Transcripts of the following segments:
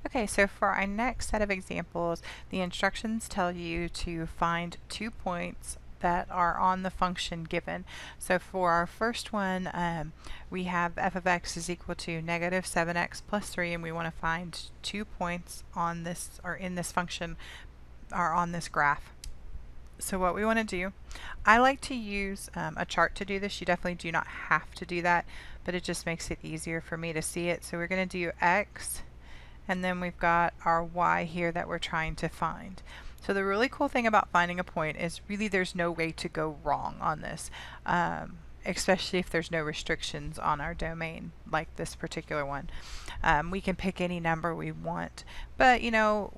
Okay, so for our next set of examples, the instructions tell you to find 2 points that are on the function given. So for our first one, we have f of x is equal to negative 7x plus 3, and we want to find 2 points on this, or in this function, or on this graph. So what we want to do, I like to use a chart to do this. You definitely do not have to do that, but it just makes it easier for me to see it. So we're going to do x, and then we've got our y here that we're trying to find. So the really cool thing about finding a point is really there's no way to go wrong on this, especially if there's no restrictions on our domain like this particular one. We can pick any number we want, but you know,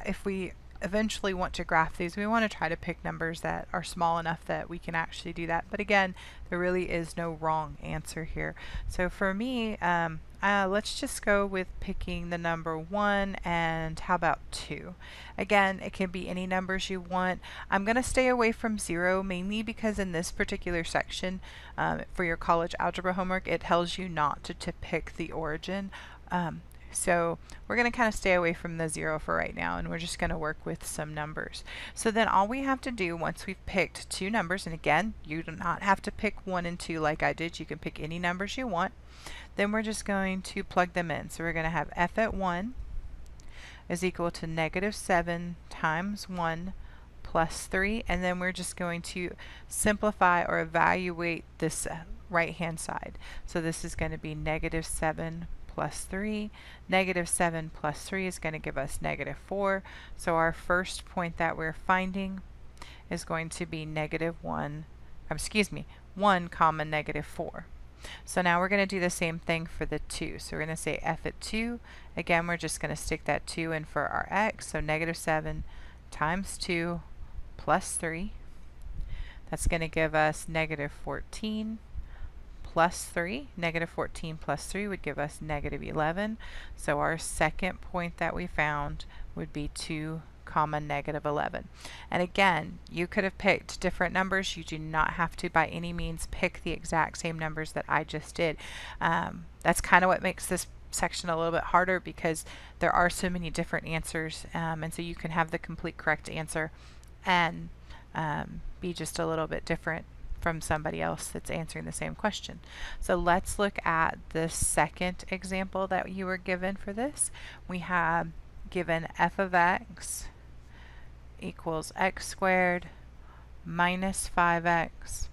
if we eventually want to graph these, we want to try to pick numbers that are small enough that we can actually do that. But again, there really is no wrong answer here. So for me, let's just go with picking the number 1, and how about 2? Again, it can be any numbers you want. I'm going to stay away from 0 mainly because in this particular section for your college algebra homework, it tells you not to pick the origin. So we're going to kind of stay away from the 0 for right now, and we're just going to work with some numbers. So then all we have to do once we've picked 2 numbers, and again, you do not have to pick 1 and 2 like I did. You can pick any numbers you want. Then we're just going to plug them in. So we're going to have f at 1 is equal to negative 7 times 1 plus 3, and then we're just going to simplify or evaluate this right-hand side. So this is going to be negative 7 plus 3. Negative 7 plus 3 is going to give us negative 4. So our first point that we're finding is going to be negative 1 comma negative 4. So now we're going to do the same thing for the 2. So we're going to say f at 2. Again, we're just going to stick that 2 in for our x. So negative 7 times 2 plus 3. That's going to give us negative 14 plus 3. Negative 14 plus 3 would give us negative 11. So our second point that we found would be 2 comma negative 11. And again, you could have picked different numbers. You do not have to by any means pick the exact same numbers that I just did. That's kind of what makes this section a little bit harder, because there are so many different answers, and so you can have the complete correct answer and be just a little bit different from somebody else that's answering the same question. So let's look at the second example that you were given for this. We have given f of x equals x squared minus 5x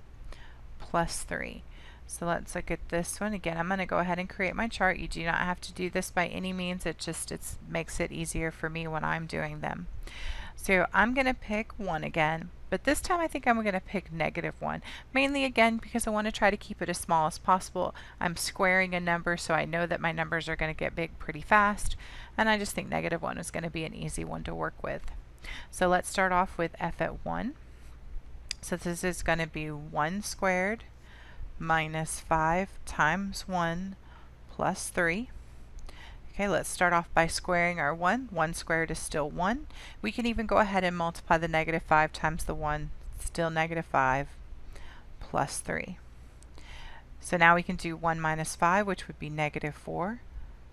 plus 3. So let's look at this one. Again, I'm going to go ahead and create my chart. You do not have to do this by any means. It makes it easier for me when I'm doing them. So I'm going to pick 1 again, but this time I think I'm going to pick negative 1. Mainly again because I want to try to keep it as small as possible. I'm squaring a number, so I know that my numbers are going to get big pretty fast, and I just think negative 1 is going to be an easy one to work with. So let's start off with f at 1. So this is going to be 1 squared minus 5 times 1 plus 3. Okay, let's start off by squaring our 1. 1 squared is still 1. We can even go ahead and multiply the negative 5 times the 1. Still negative 5 plus 3. So now we can do 1 minus 5, which would be negative 4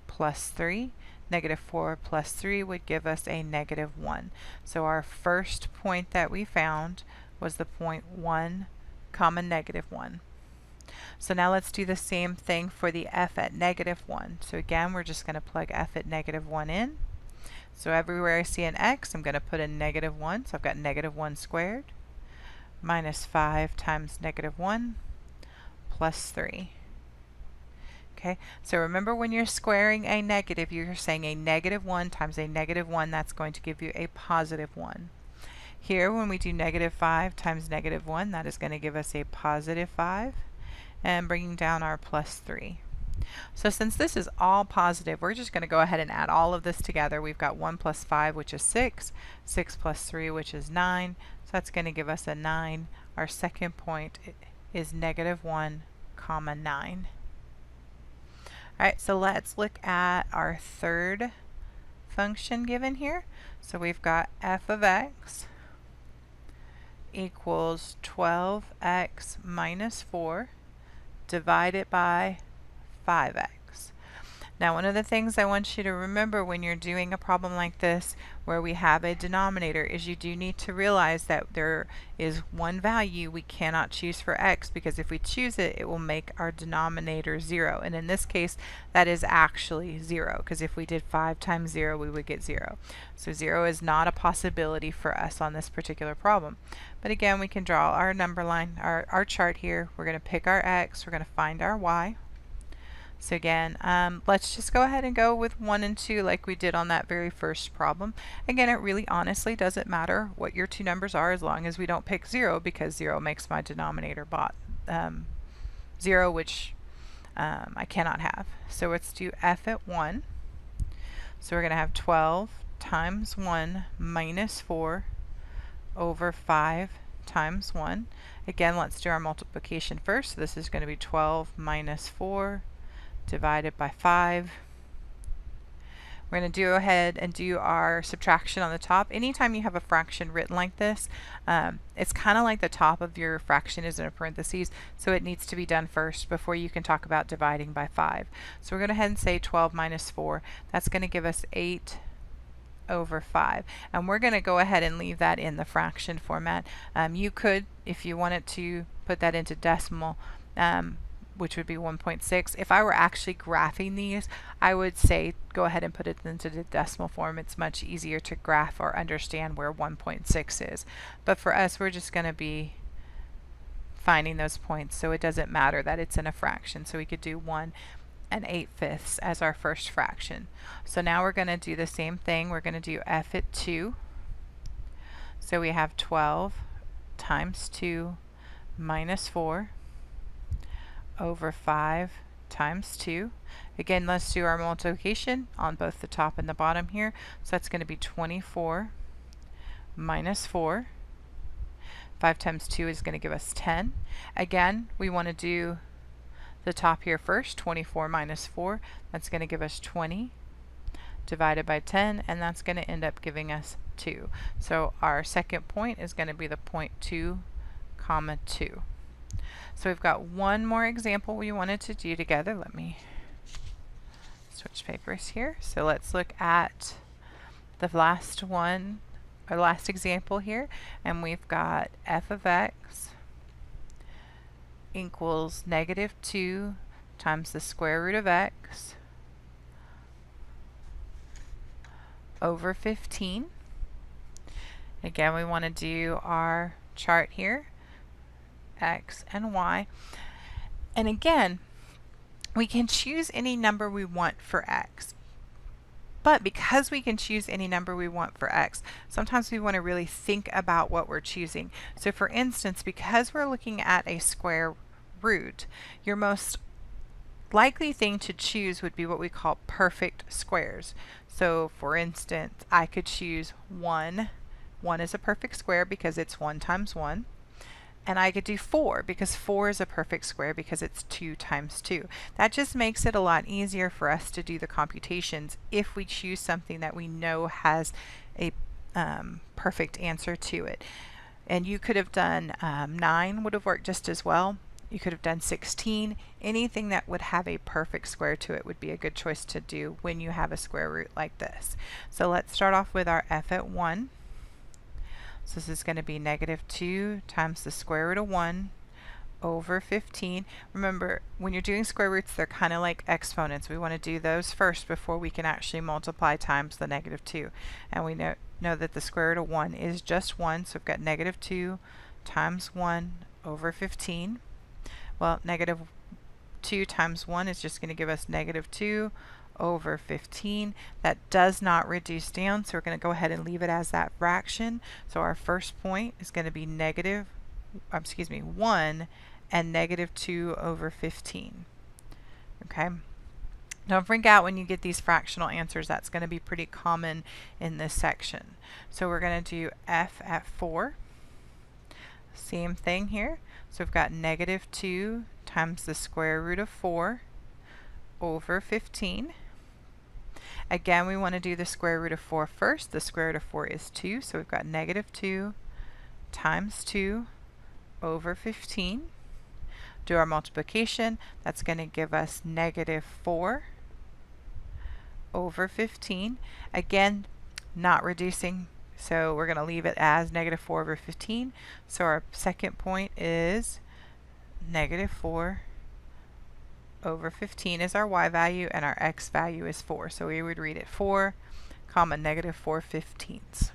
plus 3. Negative 4 plus 3 would give us a negative 1. So our first point that we found was the point 1 comma negative 1. So now let's do the same thing for the f at negative 1. So again, we're just going to plug f at negative 1 in. So everywhere I see an x, I'm going to put in negative 1. So I've got negative 1 squared minus 5 times negative 1 plus 3. Okay, so remember when you're squaring a negative, you're saying a negative 1 times a negative 1, that's going to give you a positive 1. Here, when we do negative 5 times negative 1, that is going to give us a positive 5, and bringing down our plus 3. So since this is all positive, we're just going to go ahead and add all of this together. We've got 1 plus 5, which is 6, 6 plus 3, which is 9, so that's going to give us a 9. Our second point is negative 1 comma 9. Alright, so let's look at our third function given here. So we've got f of x equals 12x minus 4 divided by 5x. Now, one of the things I want you to remember when you're doing a problem like this where we have a denominator is you do need to realize that there is one value we cannot choose for x, because if we choose it, it will make our denominator 0. And in this case, that is actually 0, because if we did 5 times 0, we would get 0. So 0 is not a possibility for us on this particular problem. But again, we can draw our number line, our chart here. We're going to pick our x, we're going to find our y. So again, let's just go ahead and go with 1 and 2 like we did on that very first problem. Again, it really honestly doesn't matter what your two numbers are as long as we don't pick 0, because 0 makes my denominator 0, which I cannot have. So let's do f at 1. So we're going to have 12 times 1 minus 4 over 5 times 1. Again, let's do our multiplication first. So this is going to be 12 minus 4 divided by 5. We're going to go ahead and do our subtraction on the top. Anytime you have a fraction written like this, it's kind of like the top of your fraction is in a parentheses, so it needs to be done first before you can talk about dividing by 5. So we're going to go ahead and say 12 minus 4. That's going to give us 8 over 5. And we're going to go ahead and leave that in the fraction format. You could, if you wanted to, put that into decimal, which would be 1.6. If I were actually graphing these, I would say go ahead and put it into the decimal form. It's much easier to graph or understand where 1.6 is. But for us, we're just going to be finding those points, so it doesn't matter that it's in a fraction. So we could do 1 and 8/5 as our first fraction. So now we're going to do the same thing. We're going to do f at 2. So we have 12 times 2 minus 4 over 5 times 2. Again, let's do our multiplication on both the top and the bottom here. So that's going to be 24 minus 4. 5 times 2 is going to give us 10. Again, we want to do the top here first. 24 minus 4, that's going to give us 20 divided by 10, and that's going to end up giving us 2. So our second point is going to be the point 2, comma 2. So we've got one more example we wanted to do together. Let me switch papers here. So let's look at the last one, our last example here, and we've got f of x equals negative 2 times the square root of x over 15. Again, we want to do our chart here, x and y. And again, we can choose any number we want for x. But because we can choose any number we want for x, sometimes we want to really think about what we're choosing. So for instance, because we're looking at a square root, your most likely thing to choose would be what we call perfect squares. So for instance, I could choose 1. 1 is a perfect square because it's 1 times 1. And I could do 4 because 4 is a perfect square because it's 2 times 2. That just makes it a lot easier for us to do the computations if we choose something that we know has a perfect answer to it. And you could have done 9 would have worked just as well. You could have done 16. Anything that would have a perfect square to it would be a good choice to do when you have a square root like this. So let's start off with our f at 1. So this is going to be negative 2 times the square root of 1 over 15. Remember, when you're doing square roots, they're kind of like exponents. We want to do those first before we can actually multiply times the negative 2. And we know that the square root of 1 is just 1, so we've got negative 2 times 1 over 15. Well, negative 2 times 1 is just going to give us negative 2 over 15. That does not reduce down, so we're going to go ahead and leave it as that fraction. So our first point is going to be 1 and negative 2 over 15. Okay. Don't freak out when you get these fractional answers. That's going to be pretty common in this section. So we're going to do f at 4. Same thing here. So we've got negative 2 times the square root of 4 over 15. Again, we want to do the square root of 4 first. The square root of 4 is 2, so we've got negative 2 times 2 over 15. Do our multiplication. That's going to give us negative 4 over 15. Again, not reducing, so we're going to leave it as negative 4 over 15. So our second point is negative 4 over 15 is our y value, and our x value is 4. So we would read it 4, comma, negative 4/15.